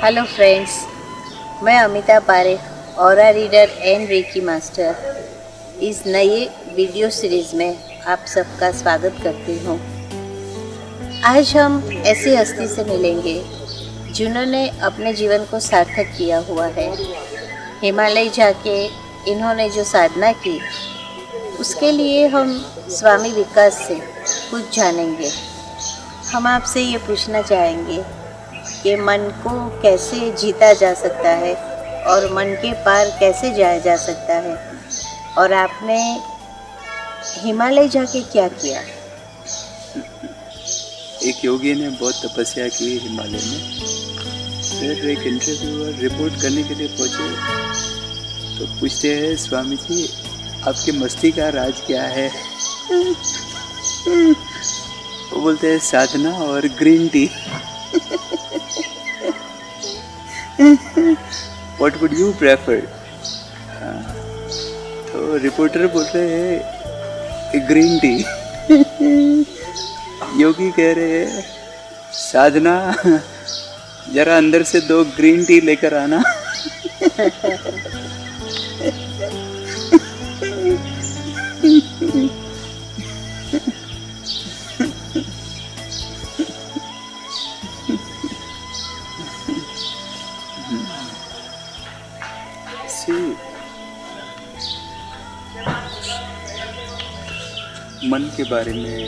Hello friends, मैं Amita Parekh aura reader and reiki master इस नए वीडियो सीरीज़ में आप सबका स्वागत करती हूँ। आज हम ऐसी हस्ती से मिलेंगे जिन्होंने अपने जीवन को सार्थक किया हुआ है। हिमालय जाके इन्होंने जो साधना की उसके लिए हम स्वामी विकास से कुछ जानेंगे। हम आपसे ये पूछना चाहेंगे कि मन को कैसे जीता जा सकता है और मन के पार कैसे जाया जा सकता है, और आपने हिमालय जाके क्या किया। एक योगी ने बहुत तपस्या की हिमालय में, फिर एक इंटरव्यूअर रिपोर्ट करने के लिए पहुंचे तो पूछते हैं, स्वामी जी आपके मस्ती का राज क्या है? वो बोलते हैं साधना और green tea. What would you prefer? तो रिपोर्टर बोलते हैं ग्रीन टी। योगी कह रहे हैं साधना, जरा अंदर से 2 ग्रीन टी लेकर आना। मन के बारे में,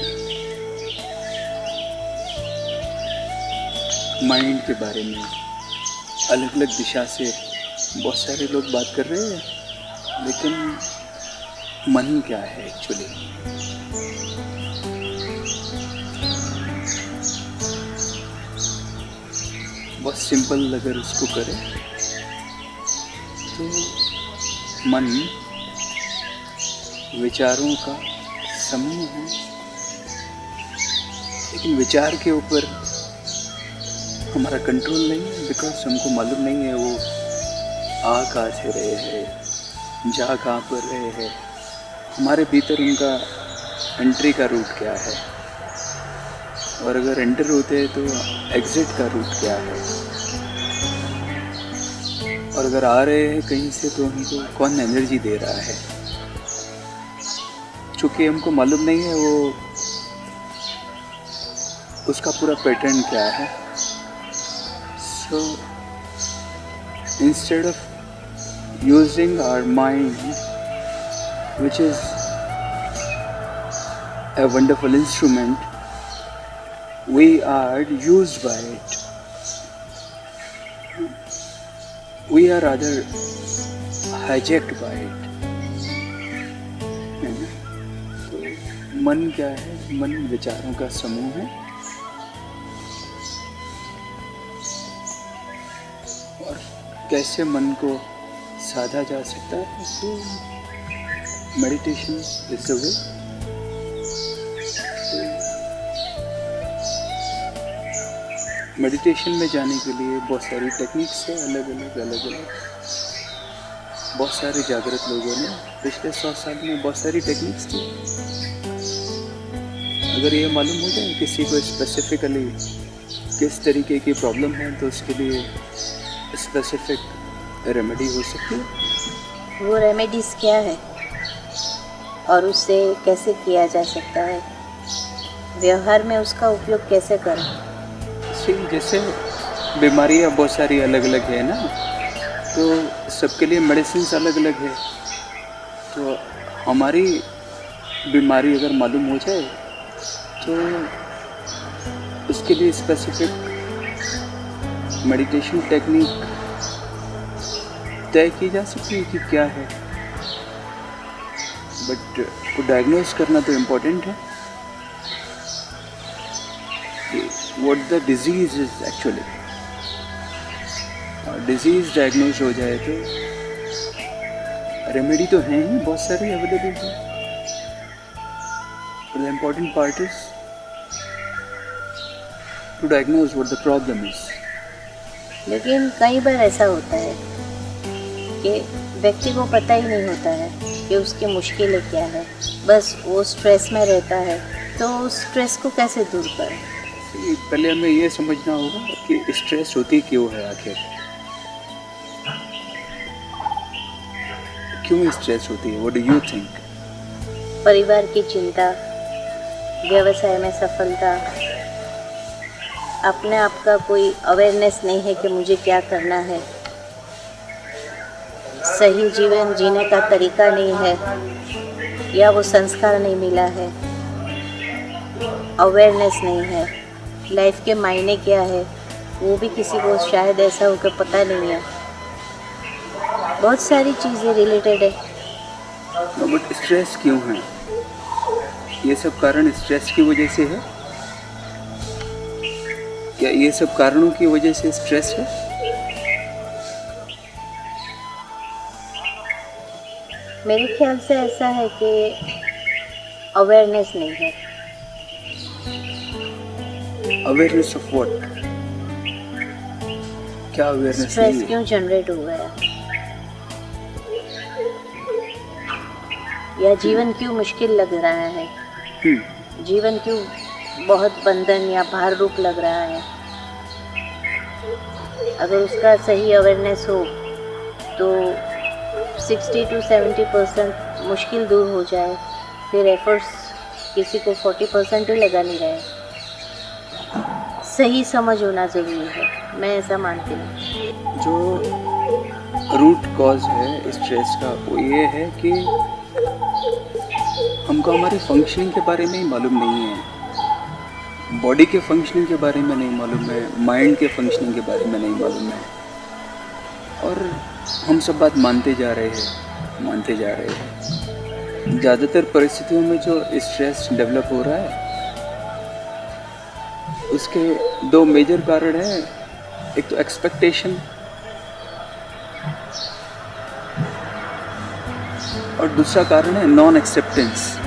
माइंड के बारे में अलग अलग दिशा से बहुत सारे लोग बात कर रहे हैं, लेकिन मन क्या है एक्चुअली? बहुत सिंपल अगर उसको करें तो मन विचारों का समूह है, लेकिन विचार के ऊपर हमारा कंट्रोल नहीं है, बिकॉज हमको मालूम नहीं है वो आ कहाँ से रहे हैं, जा कहाँ पर रहे हैं, हमारे भीतर उनका एंट्री का रूट क्या है, और अगर एंटर होते हैं तो एग्जिट का रूट क्या है, और अगर आ रहे हैं कहीं से तो हमको कौन एनर्जी दे रहा है। चूँकि हमको मालूम नहीं है वो उसका पूरा पैटर्न क्या है, so instead of using our mind which is a wonderful instrument, we are used by it. We are rather hijacked by it. मन क्या है? मन विचारों का समूह है, और कैसे मन को साधा जा सकता है? तो meditation is the way. Meditation में जाने के लिए बहुत सारी टेक्निक्स है, अलग अलग बहुत सारे जागृत लोगों ने पिछले 100 साल में बहुत सारी टेक्निक्स थी। अगर ये मालूम हो जाए किसी को स्पेसिफिकली किस तरीके की प्रॉब्लम है तो उसके लिए स्पेसिफिक रेमेडी हो सकती है। वो रेमेडीज़ क्या है और उससे कैसे किया जा सकता है, व्यवहार में उसका उपयोग कैसे करें? जैसे बीमारियाँ बहुत सारी अलग अलग है ना, तो सबके लिए मेडिसिन अलग अलग है। तो हमारी बीमारी अगर मालूम हो जाए तो उसके लिए स्पेसिफिक मेडिटेशन टेक्निक तय की जा सकती है कि क्या है, बट को डायग्नोज करना तो इम्पोर्टेंट है। What the disease is actually, disease diagnose हो जाए तो रेमेडी तो हैं ही बहुत सारी अवेलेबल है। The important part is to diagnose what the problem is. लेकिन कई बार ऐसा होता है कि व्यक्ति को पता ही नहीं होता है कि उसकी मुश्किलें क्या है, बस वो स्ट्रेस में रहता है। तो उस स्ट्रेस को कैसे दूर करें? पहले हमें ये समझना होगा कि स्ट्रेस होती क्यों है, आखिर क्यों स्ट्रेस होती है? What do you think? परिवार की चिंता, व्यवसाय में सफलता, अपने आप का कोई अवेयरनेस नहीं है कि मुझे क्या करना है, सही जीवन जीने का तरीका नहीं है या वो संस्कार नहीं मिला है, अवेयरनेस नहीं है, लाइफ के मायने क्या है वो भी किसी को शायद ऐसा होकर पता नहीं है। बहुत सारी चीज़ें रिलेटेड है। बट स्ट्रेस क्यों है? ये सब कारण स्ट्रेस की वजह से है क्या? ये सब कारणों की वजह से स्ट्रेस है? मेरे ख्याल से ऐसा है कि अवेयरनेस नहीं है। Awareness of what? क्या अवेयरनेस स्ट्रेस नहीं है? क्यों जनरेट हो गया, या जीवन क्यों मुश्किल लग रहा है, जीवन क्यों बहुत बंधन या भार रूप लग रहा है। अगर उसका सही अवेयरनेस हो तो 60 to 70% मुश्किल दूर हो जाए, फिर एफर्ट्स किसी को 40% ही लगानी रहे। सही समझ होना ज़रूरी है, मैं ऐसा मानती हूँ। जो रूट कॉज है स्ट्रेस का वो ये है कि हमको हमारी फंक्शनिंग के बारे में ही मालूम नहीं है, बॉडी के फंक्शनिंग के बारे में नहीं मालूम है, माइंड के फंक्शनिंग के बारे में नहीं मालूम है, और हम सब बात मानते जा रहे हैं। ज़्यादातर परिस्थितियों में जो स्ट्रेस डेवलप हो रहा है उसके दो मेजर कारण हैं। एक तो एक्सपेक्टेशन और दूसरा कारण है नॉन एक्सेप्टेंस।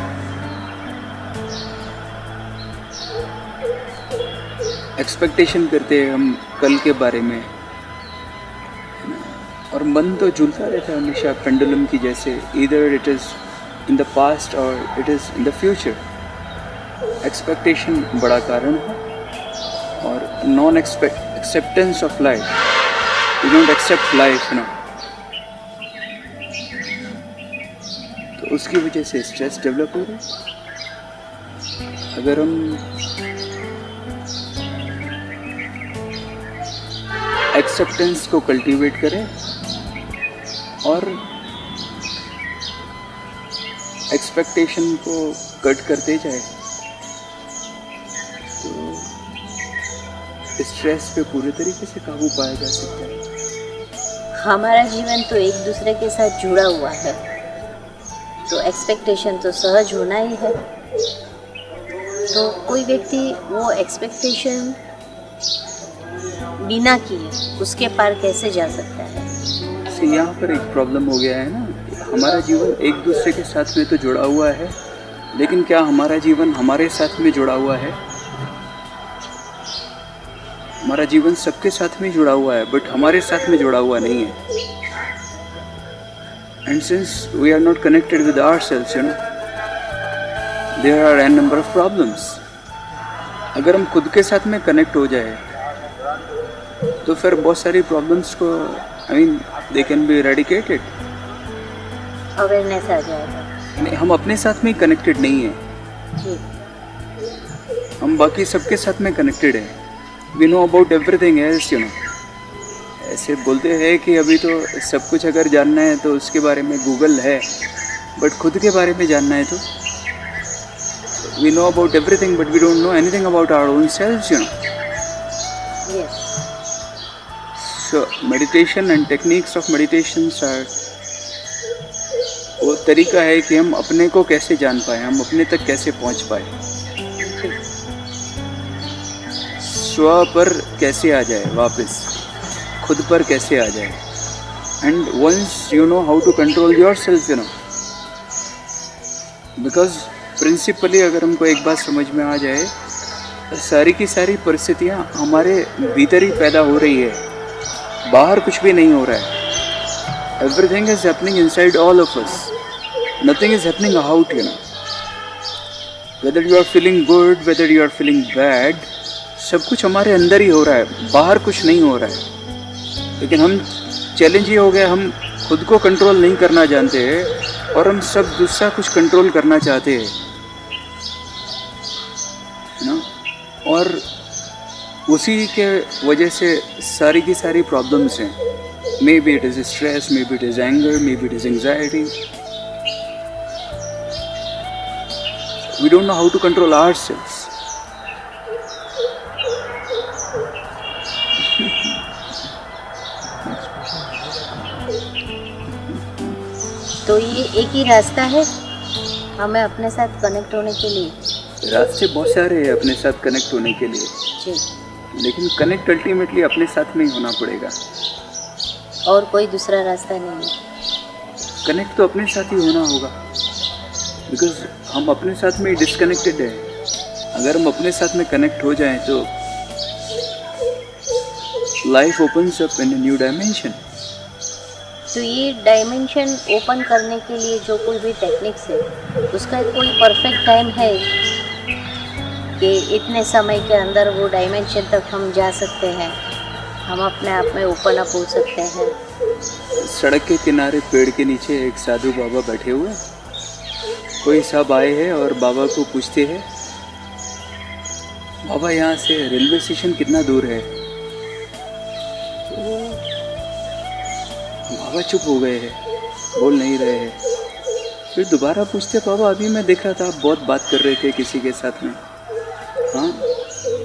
एक्सपेक्टेशन करते हैं हम कल के बारे में, और मन तो झूलता रहता है हमेशा पेंडुलम की जैसे, either it is in the past और it is in the future. Expectation बड़ा कारण है, और non acceptance of life, you don't accept life तो उसकी वजह से स्ट्रेस डेवलप हो रहा है। अगर हम एक्सेप्टेंस को कल्टीवेट करें और एक्सपेक्टेशन को कट करते जाए तो स्ट्रेस पे पूरे तरीके से काबू पाया जा सकता है। हमारा जीवन तो एक दूसरे के साथ जुड़ा हुआ है, तो एक्सपेक्टेशन तो सहज होना ही है। तो कोई व्यक्ति वो एक्सपेक्टेशन बिना किए उसके पार कैसे जा सकता है? यहाँ पर एक प्रॉब्लम हो गया है ना, हमारा जीवन एक दूसरे के साथ में तो जुड़ा हुआ है, लेकिन क्या हमारा जीवन हमारे साथ में जुड़ा हुआ है? हमारा जीवन सबके साथ में जुड़ा हुआ है, बट हमारे साथ में जुड़ा हुआ नहीं है। And since we are not connected with ourselves, there are n number of problems. अगर हम खुद के साथ में कनेक्ट हो जाए तो फिर बहुत सारी प्रॉब्लम्स को they can be eradicated. Awareness आ जाएगा। नहीं, हम अपने साथ में कनेक्टेड नहीं हैं, जी, हम बाकी सबके साथ में कनेक्टेड हैं। We know about everything else, ऐसे बोलते हैं कि अभी तो सब कुछ अगर जानना है तो उसके बारे में गूगल है, बट खुद के बारे में जानना है तो we know about everything but we don't know anything about our own selves, yes. So meditation and techniques of meditations are वो तरीका है कि हम अपने को कैसे जान पाए, हम अपने तक कैसे पहुंच पाए, स्व पर कैसे आ जाए, वापस खुद पर कैसे आ जाए। And once you know how to control yourself, because principally अगर हमको एक बात समझ में आ जाए, सारी की सारी परिस्थितियाँ हमारे भीतर ही पैदा हो रही है, बाहर कुछ भी नहीं हो रहा है। Everything is happening inside all of us, nothing is happening out, whether you are feeling good, whether you are feeling bad, सब कुछ हमारे अंदर ही हो रहा है, बाहर कुछ नहीं हो रहा है। लेकिन हम चैलेंज ये हो गया, हम खुद को कंट्रोल नहीं करना जानते हैं और हम सब दूसरा कुछ कंट्रोल करना चाहते हैं ना। और उसी के वजह से सारी की सारी प्रॉब्लम्स हैं। Maybe it is stress, maybe it is anger, maybe it is anxiety. We don't know how to control ourselves. तो ये एक ही रास्ता है हमें अपने साथ कनेक्ट होने के लिए। रास्ते बहुत सारे हैं अपने साथ कनेक्ट होने के लिए, जी। लेकिन कनेक्ट अल्टीमेटली अपने साथ में ही होना पड़ेगा। और कोई दूसरा रास्ता नहीं है। कनेक्ट तो अपने साथ ही होना होगा, बिकॉज हम अपने साथ में ही डिस्कनेक्टेड है। अगर हम अपने साथ में कनेक्ट हो जाएं तो life opens up in a new dimension. तो ये डायमेंशन ओपन करने के लिए जो कोई भी टेक्निक्स है, उसका कोई परफेक्ट टाइम है कि इतने समय के अंदर वो डायमेंशन तक हम जा सकते हैं, हम अपने आप में ओपन अप हो सकते हैं? सड़क के किनारे पेड़ के नीचे एक साधु बाबा बैठे हुए हैं। कोई साहब आए हैं और बाबा को पूछते हैं, बाबा यहाँ से रेलवे स्टेशन कितना दूर है? बाबा चुप हो गए हैं, बोल नहीं रहे हैं। फिर दोबारा पूछते, बाबा अभी मैं देख रहा था आप बहुत बात कर रहे थे किसी के साथ में। हाँ,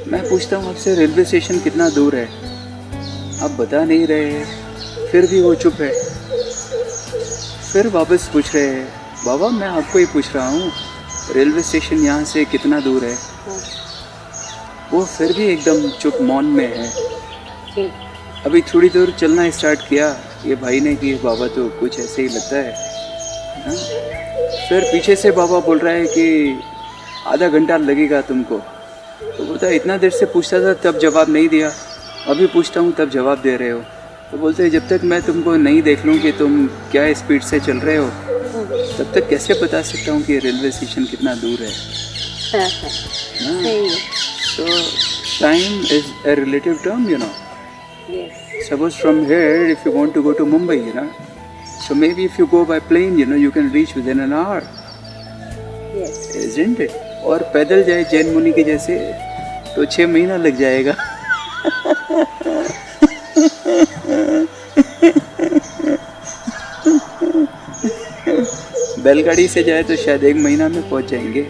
मैं पूछता हूँ आपसे रेलवे स्टेशन कितना दूर है, आप बता नहीं रहे हैं। फिर भी वो चुप है। फिर वापस पूछ रहे हैं, बाबा मैं आपको ही पूछ रहा हूँ रेलवे स्टेशन यहाँ से कितना दूर है? वो फिर भी एकदम चुप मौन में है। अभी थोड़ी दूर चलना स्टार्ट किया ये भाई ने कि बाबा तो कुछ ऐसे ही लगता है ना। फिर पीछे से बाबा बोल रहा है कि आधा घंटा लगेगा तुमको। तो बोलता है इतना देर से पूछता था तब जवाब नहीं दिया, अभी पूछता हूँ तब जवाब दे रहे हो। तो बोलते हैं जब तक मैं तुमको नहीं देख लूँ कि तुम क्या स्पीड से चल रहे हो, तब तक कैसे बता सकता हूँ कि रेलवे स्टेशन कितना दूर है। So time is a relative term, you know. Yes. Suppose from here, if you want to go to Mumbai, you know, so maybe if you go by plane, you know, you can reach within an hour, Yes. isn't it? और पैदल जाए जैन मुनि के जैसे तो 6 महीना लग जाएगा। बैलगाड़ी से जाए तो शायद 1 महीना में पहुंच जाएंगे,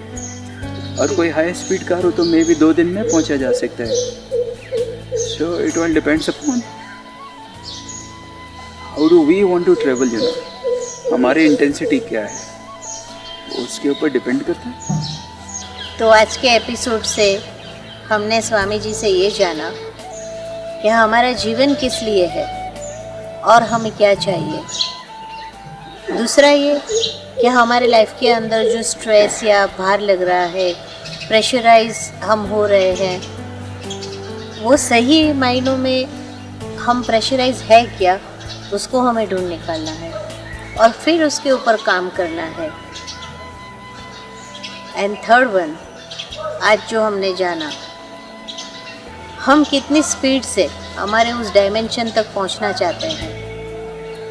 और कोई हाई स्पीड कार हो तो मे भी 2 दिन में पहुंचा जा सकता है। So it all depends upon how do we want to travel, you know. हमारी इंटेंसिटी क्या है उसके ऊपर डिपेंड करता है। तो आज के एपिसोड से हमने स्वामी जी से ये जाना कि हमारा जीवन किस लिए है और हमें क्या चाहिए। दूसरा ये कि हमारे लाइफ के अंदर जो स्ट्रेस या भार लग रहा है, प्रेशराइज हम हो रहे हैं, वो सही मायनों में हम प्रेशराइज है क्या, उसको हमें ढूंढ निकालना है और फिर उसके ऊपर काम करना है। एंड थर्ड वन, आज जो हमने जाना, हम कितनी स्पीड से हमारे उस डायमेंशन तक पहुंचना चाहते हैं।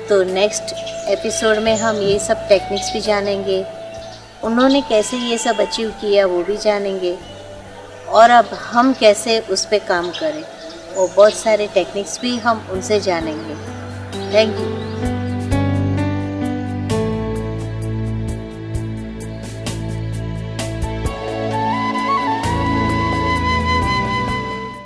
तो नेक्स्ट एपिसोड में हम ये सब टेक्निक्स भी जानेंगे, उन्होंने कैसे ये सब अचीव किया वो भी जानेंगे, और अब हम कैसे उस पर काम करें, और बहुत सारे टेक्निक्स भी हम उनसे जानेंगे। Thank you.